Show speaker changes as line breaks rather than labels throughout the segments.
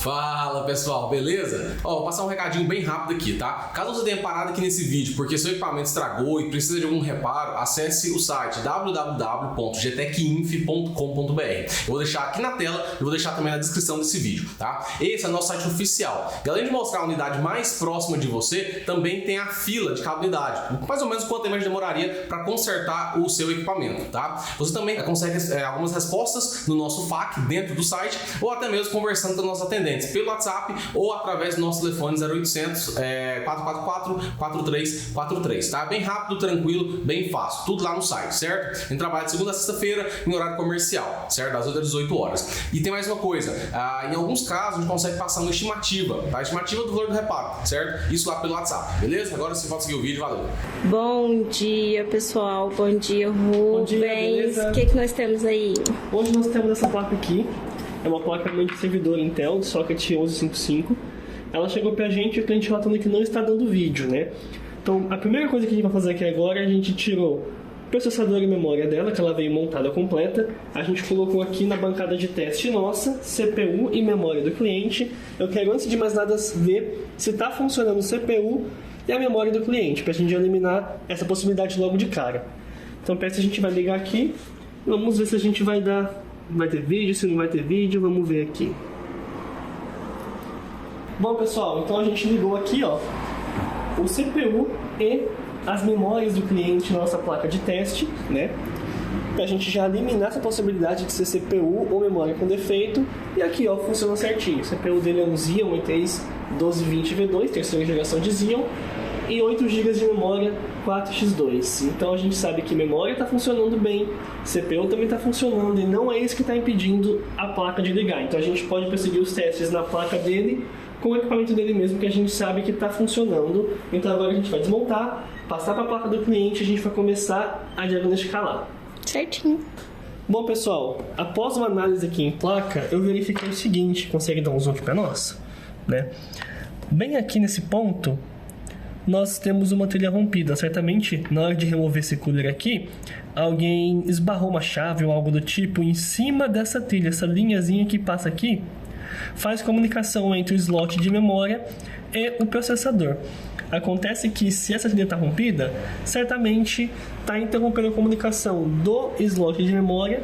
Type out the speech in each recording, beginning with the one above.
Fala pessoal, beleza? Vou passar um recadinho bem rápido aqui, tá? Caso você tenha parado aqui nesse vídeo porque seu equipamento estragou e precisa de algum reparo, acesse o site www.gtecinf.com.br. Eu vou deixar aqui na tela e vou deixar também na descrição desse vídeo, tá? Esse é o nosso site oficial. E além de mostrar a unidade mais próxima de você, também tem a fila de cada unidade, mais ou menos quanto tempo a gente demoraria para consertar o seu equipamento, tá? Você também consegue algumas respostas no nosso FAQ dentro do site ou até mesmo conversando com nossos atendentes pelo WhatsApp ou através do nosso telefone 0800 444 4343, tá? Bem rápido, tranquilo, bem fácil, tudo lá no site, certo? A gente trabalha de segunda a sexta-feira em horário comercial, certo? Das 8 às 18 horas. E tem mais uma coisa, em alguns casos a gente consegue passar uma estimativa, tá? A estimativa do valor do reparo, certo? Isso lá pelo WhatsApp, beleza? Agora você pode seguir o vídeo, valeu!
Bom dia, pessoal, bom dia, Rubens.
Bom dia, beleza?
O que nós temos aí?
Hoje nós temos essa placa aqui. É uma placa de servidor Intel, Socket 1155. Ela chegou pra gente e o cliente relatando que não está dando vídeo, né? Então, a primeira coisa que a gente vai fazer aqui agora, a gente tirou o processador e memória dela, que ela veio montada completa. A gente colocou aqui na bancada de teste nossa, CPU e memória do cliente. Eu quero, antes de mais nada, ver se está funcionando o CPU e a memória do cliente, pra gente eliminar essa possibilidade logo de cara. Então, peça a gente vai ligar aqui. Vamos ver se a gente vai ter vídeo, se não vai ter vídeo, vamos ver aqui. Bom pessoal, então a gente ligou aqui ó, o CPU e as memórias do cliente na nossa placa de teste, né? Pra gente já eliminar essa possibilidade de ser CPU ou memória com defeito. E aqui ó, funciona certinho. O CPU dele é um Xeon E3 1220V2, terceira geração de Xeon, e 8 GB de memória 4x2. Então a gente sabe que memória está funcionando bem, CPU também está funcionando e não é isso que está impedindo a placa de ligar. Então a gente pode prosseguir os testes na placa dele com o equipamento dele mesmo, que a gente sabe que está funcionando. Então agora a gente vai desmontar, passar para a placa do cliente e a gente vai começar a diagnosticar lá.
Certinho.
Bom pessoal, após uma análise aqui em placa, eu verifiquei o seguinte, consegue dar um zoom aqui para nós, né? Bem aqui nesse ponto, nós temos uma trilha rompida. Certamente, na hora de remover esse cooler aqui, alguém esbarrou uma chave ou algo do tipo em cima dessa trilha. Essa linhazinha que passa aqui faz comunicação entre o slot de memória e o processador. Acontece que se essa trilha está rompida, certamente está interrompendo a comunicação do slot de memória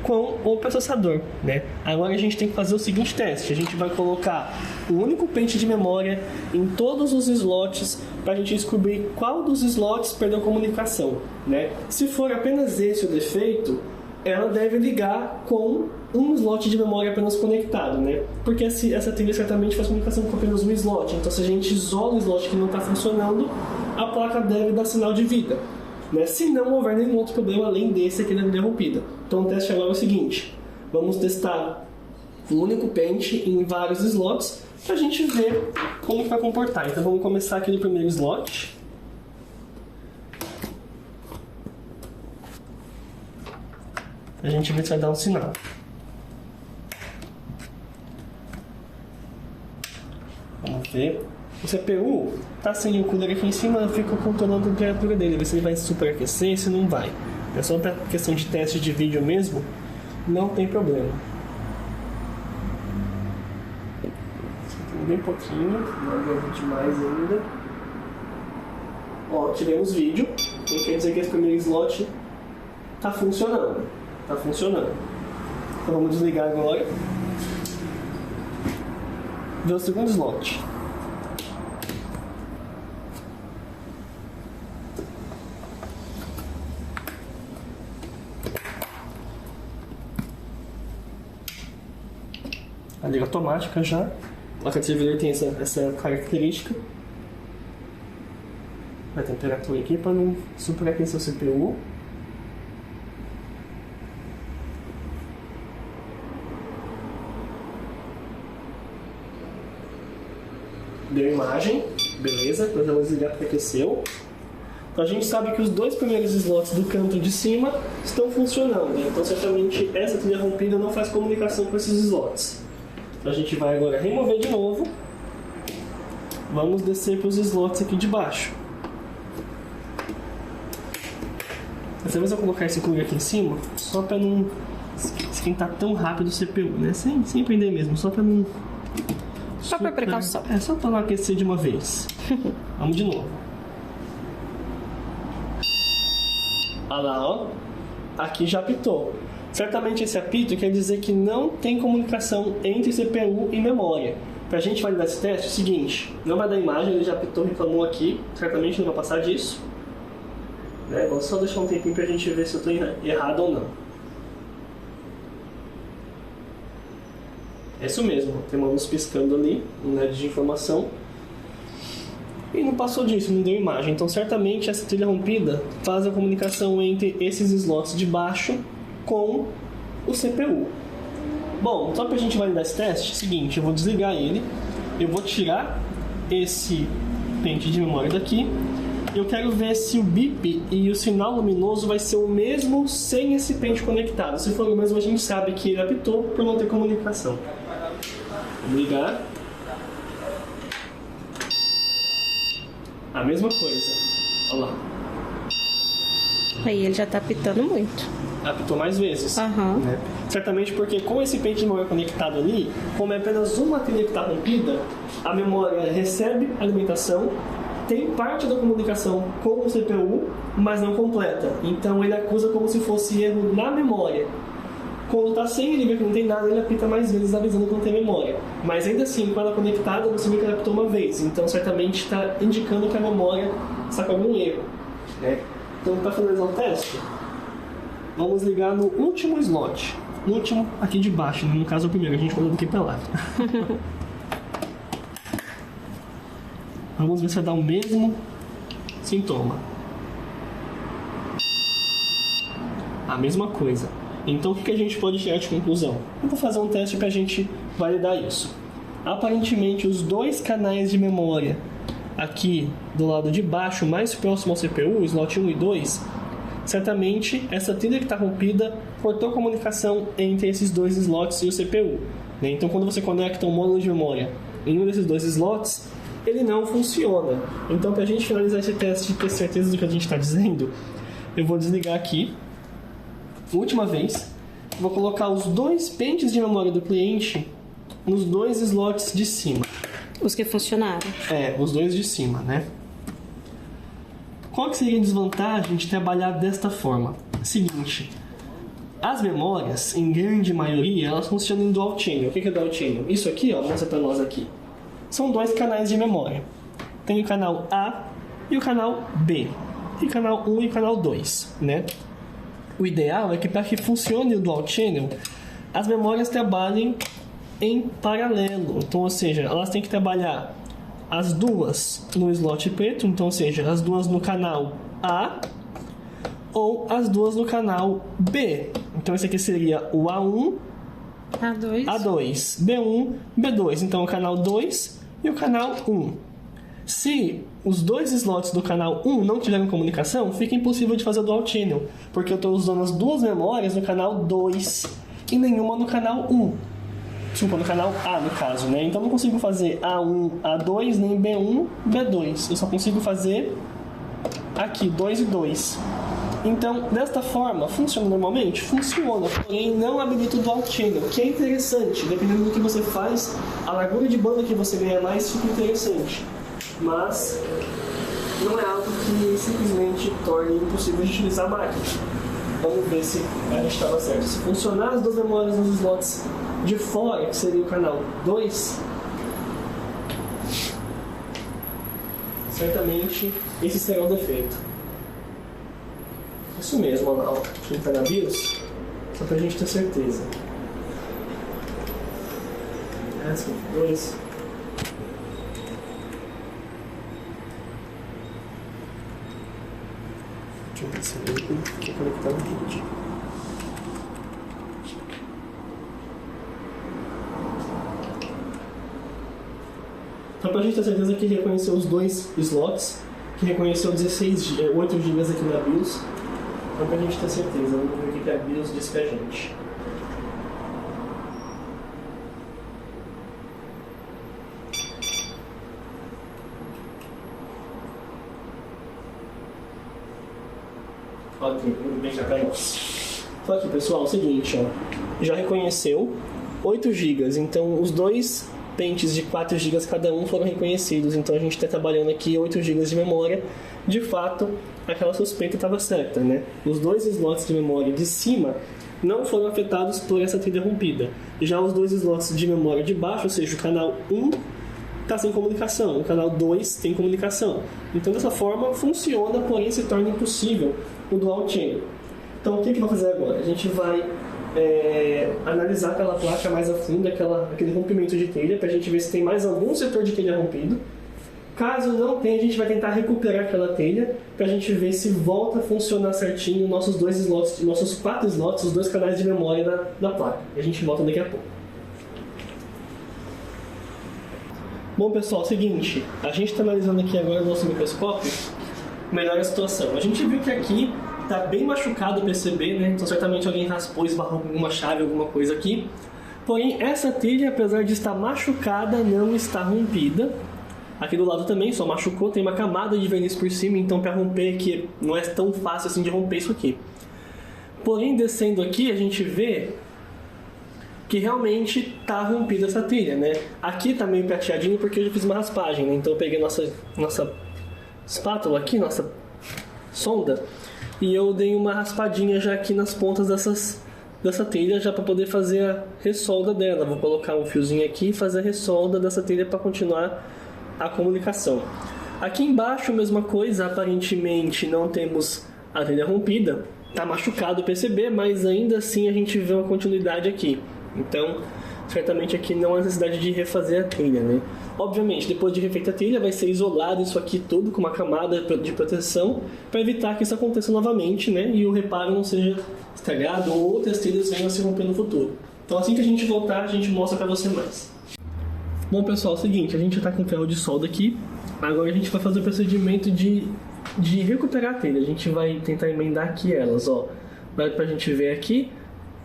com o processador, né? Agora a gente tem que fazer o seguinte teste. A gente vai colocar o único pente de memória em todos os slots para a gente descobrir qual dos slots perdeu comunicação, né? Se for apenas esse o defeito, ela deve ligar com um slot de memória apenas conectado, né? Porque essa trilha certamente faz comunicação com apenas um slot. Então se a gente isola o slot que não está funcionando, a placa deve dar sinal de vida, né? Se não houver nenhum outro problema além desse aqui da trilha rompida. Então o teste agora é o seguinte: vamos testar um único pente em vários slots para a gente ver como vai comportar. Então vamos começar aqui no primeiro slot. A gente vê se vai dar um sinal. Vamos ver. O CPU tá sem o cooler aqui em cima, eu fico controlando a temperatura dele, ver se ele vai superaquecer, se não vai. É só para questão de teste de vídeo mesmo, não tem problema. Tem bem pouquinho, não aguento demais ainda. Ó, tivemos vídeo, então quer dizer que esse primeiro slot tá funcionando. Tá funcionando. Então vamos desligar agora. Ver o segundo slot. A liga automática já. A placa de servidor tem essa característica. A temperatura aqui para não superaquecer o CPU. Deu imagem, beleza, então já vou desligar porque aqueceu. Então a gente sabe que os dois primeiros slots do canto de cima estão funcionando, né? Então certamente essa trilha rompida não faz comunicação com esses slots. Então a gente vai agora remover de novo. Vamos descer para os slots aqui de baixo. Dessa vez eu vou colocar esse cooler aqui em cima, só para não esquentar tão rápido o CPU, né? Sem prender mesmo, só para não
Só por precaução.
É só para não aquecer de uma vez. Vamos de novo. Olha lá, ó. Aqui já apitou. Certamente esse apito quer dizer que não tem comunicação entre CPU e memória. Pra gente validar esse teste, é o seguinte: não vai dar imagem, ele já apitou, reclamou aqui. Certamente não vai passar disso. Né? Vou só deixar um tempinho pra gente ver se eu tô errado ou não. É isso mesmo, tem uma luz piscando ali, um LED de informação. E não passou disso, não deu imagem. Então certamente essa trilha rompida faz a comunicação entre esses slots de baixo com o CPU. Bom, só para a gente validar esse teste, é o seguinte: eu vou desligar ele, eu vou tirar esse pente de memória daqui. Eu quero ver se o bip e o sinal luminoso vai ser o mesmo sem esse pente conectado. Se for o mesmo, a gente sabe que ele apitou por não ter comunicação. Vamos ligar. A mesma coisa. Olha lá.
Aí ele já tá apitando muito.
Apitou mais vezes.
Aham.
Né? Certamente porque com esse pente de memória conectado ali, como é apenas uma trilha que está rompida, a memória recebe alimentação, tem parte da comunicação com o CPU, mas não completa. Então ele acusa como se fosse erro na memória. Quando está sem, ele vê que não tem nada, ele apita mais vezes avisando que não tem memória. Mas ainda assim, com ela conectada, você vê que ela apitou uma vez. Então certamente está indicando que a memória está com algum erro. Né? Então para finalizar o teste, vamos ligar no último slot. No último, aqui de baixo, no caso é o primeiro, a gente falou do que pra lá. Vamos ver se vai dar o mesmo sintoma. A mesma coisa. Então o que a gente pode tirar de conclusão? Eu vou fazer um teste pra gente validar isso. Aparentemente os dois canais de memória aqui do lado de baixo, mais próximo ao CPU, slot 1 e 2, certamente essa trilha que está rompida cortou a comunicação entre esses dois slots e o CPU. Né? Então quando você conecta um módulo de memória em um desses dois slots, ele não funciona. Então para a gente finalizar esse teste e ter certeza do que a gente está dizendo, eu vou desligar aqui. Última vez, vou colocar os dois pentes de memória do cliente nos dois slots de cima.
Os que funcionaram.
Os dois de cima, né? Qual que seria a desvantagem de trabalhar desta forma? Seguinte, as memórias, em grande maioria, elas funcionam em dual channel. O que é dual channel? Isso aqui, ó, mostra para nós aqui. São dois canais de memória. Tem o canal A e o canal B. E o canal 1 e o canal 2, né? O ideal é que para que funcione o dual channel, as memórias trabalhem em paralelo. Então, ou seja, elas têm que trabalhar as duas no slot preto, então, ou seja, as duas no canal A ou as duas no canal B. Então, esse aqui seria o A1,
A2,
B1, B2. Então, o canal 2 e o canal 1. Se os dois slots do canal 1 não tiverem comunicação, fica impossível de fazer o dual channel, porque eu estou usando as duas memórias no canal 2 e nenhuma no canal 1. Desculpa, no canal A, no caso, né? Então eu não consigo fazer A1, A2, nem B1, B2. Eu só consigo fazer aqui, 2 e 2. Então, desta forma, funciona normalmente? Funciona, porém não habilita o dual channel, que é interessante. Dependendo do que você faz, a largura de banda que você ganha mais fica interessante. Mas não é algo que simplesmente torne impossível de utilizar a máquina. Vamos ver se a gente estava certo. Se funcionar as duas memórias nos slots de fora, que seria o canal 2, certamente esse será o defeito. Isso mesmo, Olha lá, ó. Deixa eu entrar na BIOS, só pra gente ter certeza. Essa, 2. Deixa eu ver se eu vou conectar o vídeo. Então, pra gente ter certeza que reconheceu os dois slots, que reconheceu 8 GB aqui na BIOS, então pra gente ter certeza, vamos ver o que a BIOS diz pra gente. Ok, vamos ver já pra nós. Então aqui pessoal, é o seguinte, ó, já reconheceu 8 GB, então os dois pentes de 4 GB cada um foram reconhecidos. Então a gente está trabalhando aqui 8 GB de memória. De fato, aquela suspeita estava certa, né? Os 2 slots de memória de cima não foram afetados por essa trilha rompida. Já os 2 slots de memória de baixo, ou seja, o canal 1 está sem comunicação, o canal 2 tem comunicação. Então dessa forma funciona, porém se torna impossível o dual channel. Então o que vai fazer agora? A gente vai analisar aquela placa mais a fundo, aquele rompimento de telha, para a gente ver se tem mais algum setor de telha rompido. Caso não tenha, a gente vai tentar recuperar aquela telha para a gente ver se volta a funcionar certinho nossos 2 slots, nossos 4 slots, os 2 canais de memória da placa. E a gente volta daqui a pouco. Bom pessoal, seguinte, a gente está analisando aqui agora no nosso microscópio melhor a situação. A gente viu que aqui está bem machucado o PCB, né? Então certamente alguém raspou, esbarrou com alguma chave, alguma coisa aqui. Porém, essa telha, apesar de estar machucada, não está rompida. Aqui do lado também só machucou, tem uma camada de verniz por cima, então para romper aqui não é tão fácil assim de romper isso aqui. Porém, descendo aqui, a gente vê que realmente está rompida essa telha, né? Aqui tá meio prateadinho porque eu já fiz uma raspagem, né? Então eu peguei nossa espátula aqui, nossa sonda, e eu dei uma raspadinha já aqui nas pontas dessa telha já para poder fazer a ressolda dela. Vou colocar um fiozinho aqui e fazer a ressolda dessa telha para continuar a comunicação. Aqui embaixo, mesma coisa, aparentemente não temos a telha rompida, está machucado o PCB, mas ainda assim a gente vê uma continuidade aqui. Então, certamente aqui não há necessidade de refazer a telha, né? Obviamente, depois de refeita a telha, vai ser isolado isso aqui tudo com uma camada de proteção para evitar que isso aconteça novamente, né? E o reparo não seja estragado ou outras telhas venham a se romper no futuro. Então, assim que a gente voltar, a gente mostra para você mais. Bom, pessoal, é o seguinte, a gente está com ferro de solda aqui. Agora a gente vai fazer o procedimento de recuperar a telha. A gente vai tentar emendar aqui elas, ó. Vai pra gente ver aqui.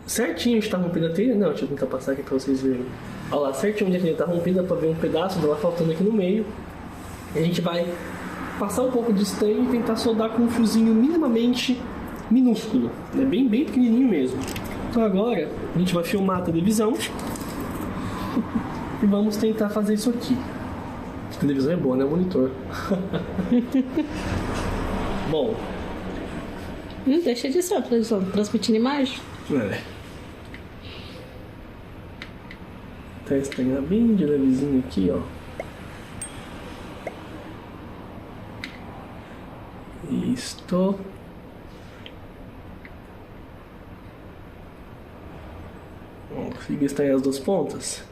Certinho está rompida a telha. Não, deixa eu tentar passar aqui para vocês verem. Olha lá, certinho onde a telha está rompida, para ver um pedaço dela faltando aqui no meio. E a gente vai passar um pouco de estanho e tentar soldar com um fiozinho minimamente minúsculo, né? Bem pequenininho mesmo. Então agora a gente vai filmar a televisão e vamos tentar fazer isso aqui. A televisão é boa, né? O monitor. Bom.
Deixa de ser a televisão transmitindo imagem.
Testa bem de levezinho aqui, ó. Isto. Vamos conseguir estanhar as duas pontas.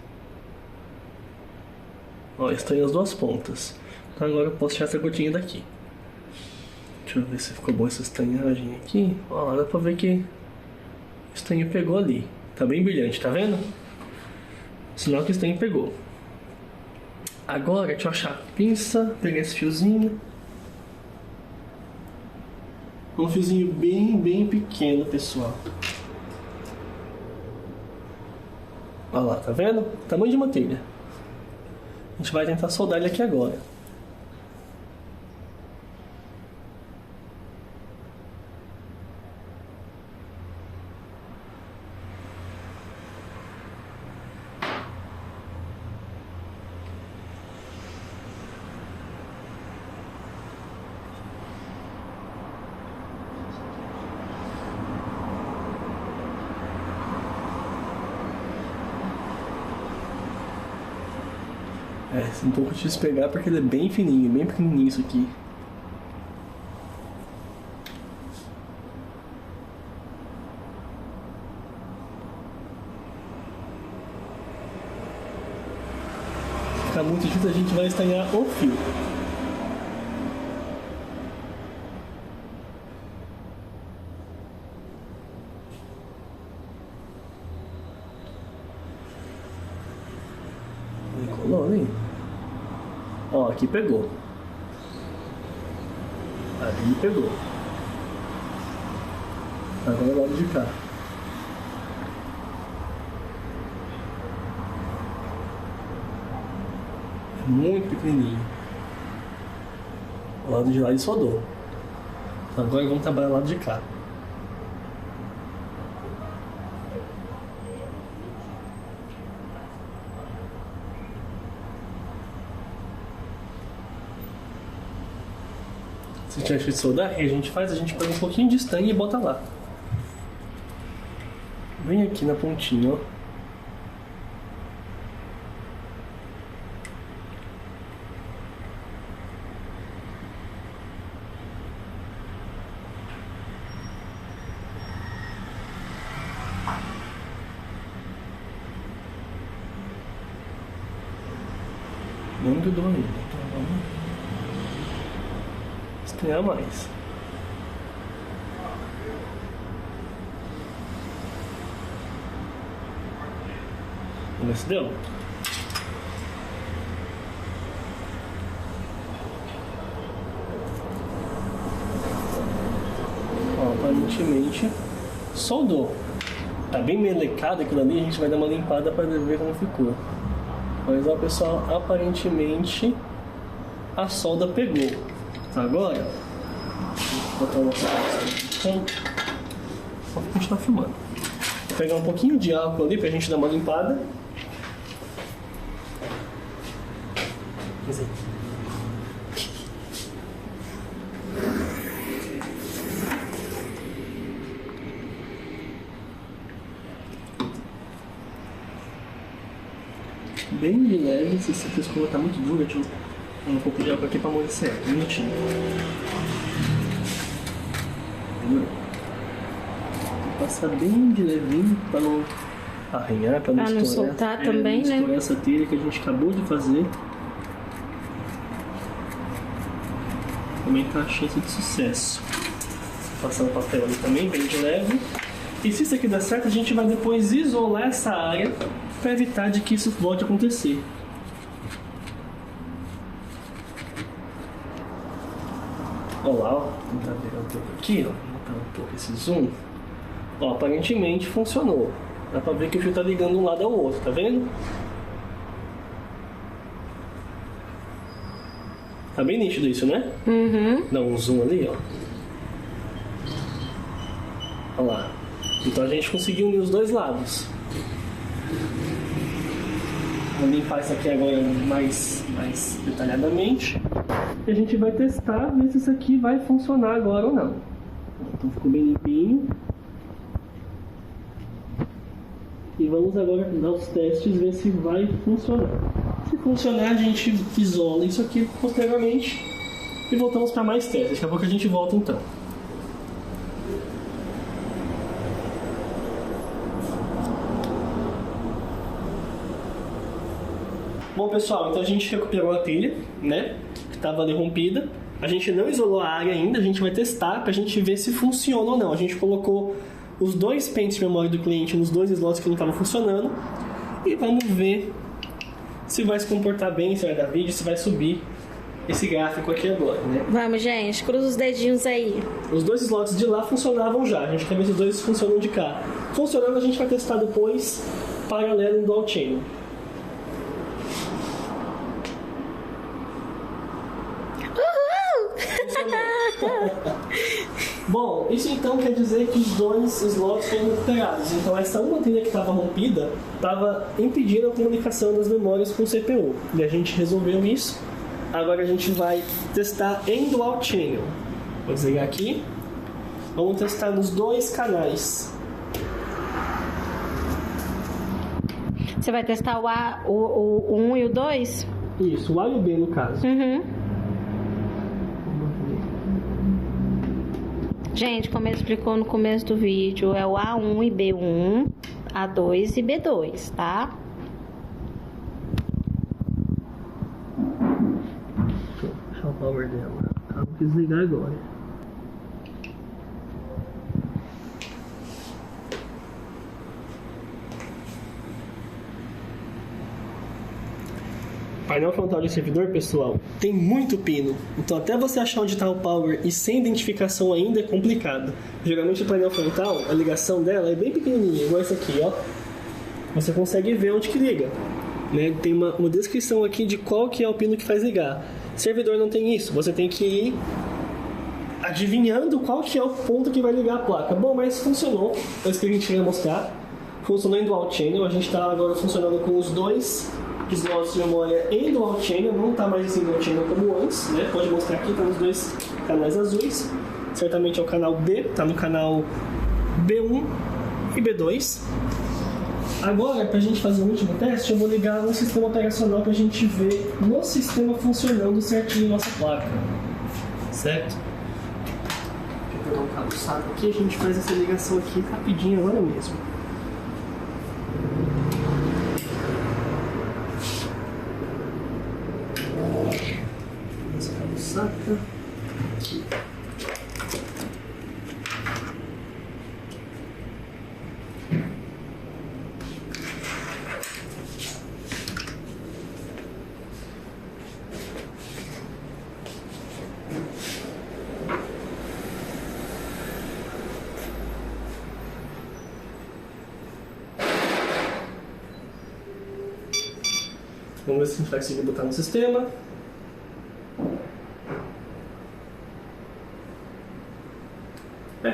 Ó, estanhei as duas pontas. Então agora eu posso tirar essa gotinha daqui. Deixa eu ver se ficou boa essa estanhagem aqui. Ó, dá pra ver que o estanho pegou ali. Tá bem brilhante, tá vendo? Sinal que o estanho pegou. Agora, deixa eu achar a pinça, pegar esse fiozinho. Um fiozinho bem pequeno, pessoal. Olha lá, tá vendo? Tamanho de uma telha. A gente vai tentar soldar ele aqui agora. É um pouco difícil pegar porque ele é bem fininho, bem pequenininho isso aqui. Se ficar muito difícil, a gente vai estanhar o fio. Colou, hein? Ó, aqui pegou. Ali pegou. Agora é o lado de cá. É muito pequenininho. O lado de lá ele soldou. Agora vamos trabalhar o lado de cá. Se tiver de soldar, a gente pega um pouquinho de estanho e bota lá. Bem aqui na pontinha, ó. Não grudou ainda, então vamos estranhar mais. Vamos ver se deu. Ó, aparentemente soldou. Tá bem melecado aquilo ali, a gente vai dar uma limpada para ver como ficou. Mas ó, pessoal, aparentemente a solda pegou. Agora, vou botar o nosso canto. Vou continuar filmando. Vou pegar um pouquinho de álcool ali pra gente dar uma limpada. Bem de leve, se essa escova tá muito dura, deixa eu dar um pouco de água aqui pra amolecer, um minutinho. Vou passar bem de levinho pra não arranhar, pra não estourar.
Soltar também,
não estourar essa telha que a gente acabou de fazer. Aumentar a chance de sucesso. Vou passar o papel ali também, bem de leve. E se isso aqui der certo, a gente vai depois isolar essa área para evitar de que isso volte a acontecer. Olha lá, ó, tentar virar um pouco aqui, ó, botar um pouco esse zoom. Ó, aparentemente funcionou. Dá pra ver que o fio tá ligando um lado ao outro, tá vendo? Tá bem nítido isso, né?
Uhum.
Dá um zoom ali, ó. Olha lá. Então a gente conseguiu unir os dois lados. Vou limpar isso aqui agora mais detalhadamente. E a gente vai testar, ver se isso aqui vai funcionar agora ou não. Então ficou bem limpinho. E vamos agora dar os testes, ver se vai funcionar. Se funcionar, a gente isola isso aqui posteriormente e voltamos para mais testes. Daqui a pouco a gente volta então. Bom, pessoal, então a gente recuperou a telha, né, que estava ali rompida. A gente não isolou a área ainda, a gente vai testar para a gente ver se funciona ou não. A gente colocou os dois pentes de memória do cliente nos dois slots que não estavam funcionando e vamos ver se vai se comportar bem, se vai dar vídeo, se vai subir esse gráfico aqui agora, né?
Vamos, gente, cruza os dedinhos aí.
Os dois slots de lá funcionavam já, a gente quer ver se os dois funcionam de cá. Funcionando, a gente vai testar depois paralelo no dual channel. Bom, isso então quer dizer que os dois slots foram recuperados. Então essa uma telha que estava rompida estava impedindo a comunicação das memórias com o CPU. E a gente resolveu isso. Agora a gente vai testar em dual channel. Vou desligar aqui. Vamos testar nos dois canais.
Você vai testar o A, o 1 e o 2?
Isso, o A e o B no caso.
Uhum. Gente, como ele explicou no começo do vídeo, é o A1 e B1, A2 e B2, tá?
Deixa eu puxar o power dela. Vou desligar agora. Painel frontal de servidor, pessoal, tem muito pino. Então até você achar onde está o power e sem identificação ainda é complicado. Geralmente o painel frontal, a ligação dela é bem pequenininha, igual essa aqui, ó. Você consegue ver onde que liga, né? Tem uma descrição aqui de qual que é o pino que faz ligar. Servidor não tem isso, você tem que ir adivinhando qual que é o ponto que vai ligar a placa. Bom, mas funcionou, é isso que a gente ia mostrar. Funcionou em dual channel, a gente está agora funcionando com os dois slots de memória em dual channel, não está mais em single channel como antes, né? Pode mostrar aqui, está nos dois canais azuis. Certamente é o canal B, está no canal B1 e B2. Agora, para a gente fazer o último teste, eu vou ligar um sistema operacional para a gente ver no sistema funcionando certinho nossa placa. Certo? Vou pegar um cabo SATA aqui, a gente faz essa ligação aqui rapidinho agora mesmo. Esse cabo SATA. Vamos ver se a gente vai conseguir botar no sistema.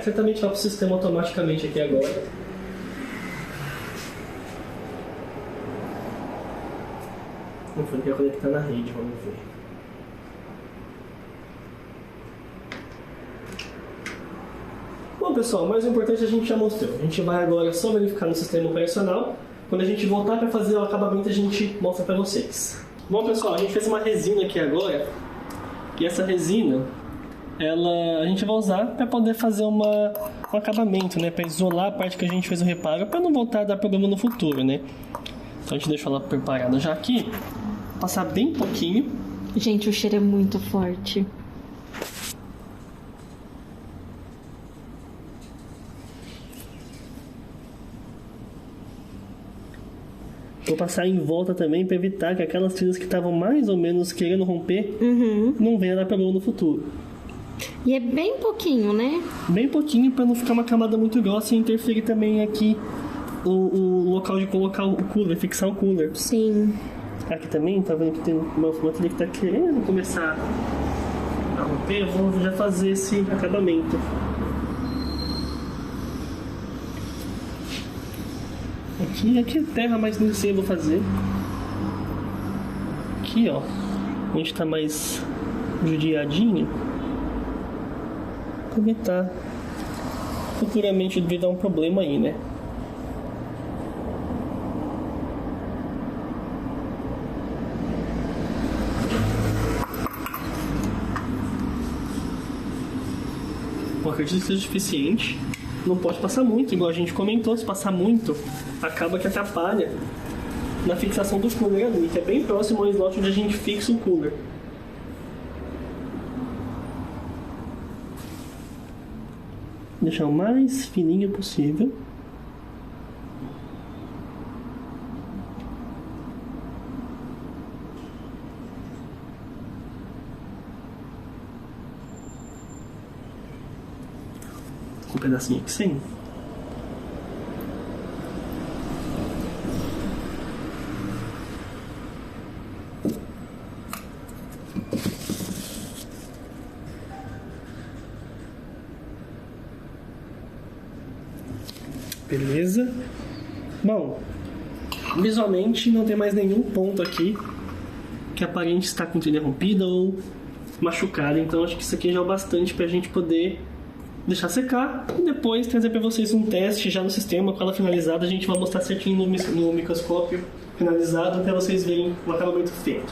Certamente vai para o sistema automaticamente aqui agora. Vamos ver, conectar na rede, vamos ver. Bom pessoal, mais importante a gente já mostrou. A gente vai agora só verificar no sistema operacional. Quando a gente voltar para fazer o acabamento, a gente mostra para vocês. Bom pessoal, a gente fez uma resina aqui agora. E essa resina, a gente vai usar para poder fazer um acabamento, né? Para isolar a parte que a gente fez o reparo, para não voltar a dar problema no futuro, né? Então a gente deixou ela preparada já aqui. Passar bem pouquinho.
Gente, o cheiro é muito forte.
Vou passar em volta também para evitar que aquelas trilhas que estavam mais ou menos querendo romper não venham dar problema no futuro.
E é bem pouquinho, né?
Bem pouquinho para não ficar uma camada muito grossa e interferir também aqui o local de colocar o cooler, fixar o cooler.
Sim.
Aqui também, tá vendo que tem uma trilha que tá querendo começar a romper, eu vou já fazer esse acabamento. Aqui é terra, mas não sei, eu vou fazer. Aqui, ó, onde tá mais judiadinho, pra evitar futuramente de dar um problema aí, né? Eu acredito que seja suficiente. Não pode passar muito, igual a gente comentou. Se passar muito, acaba que atrapalha na fixação do cooler ali, que é bem próximo ao slot onde a gente fixa o cooler. Deixar o mais fininho possível. Um pedacinho aqui sem. Beleza. Bom, visualmente não tem mais nenhum ponto aqui que aparente estar com trilha rompida ou machucada, então acho que isso aqui já é o bastante para a gente poder deixar secar e depois trazer para vocês um teste já no sistema com ela finalizada. A gente vai mostrar certinho no microscópio finalizado para vocês verem o acabamento feito.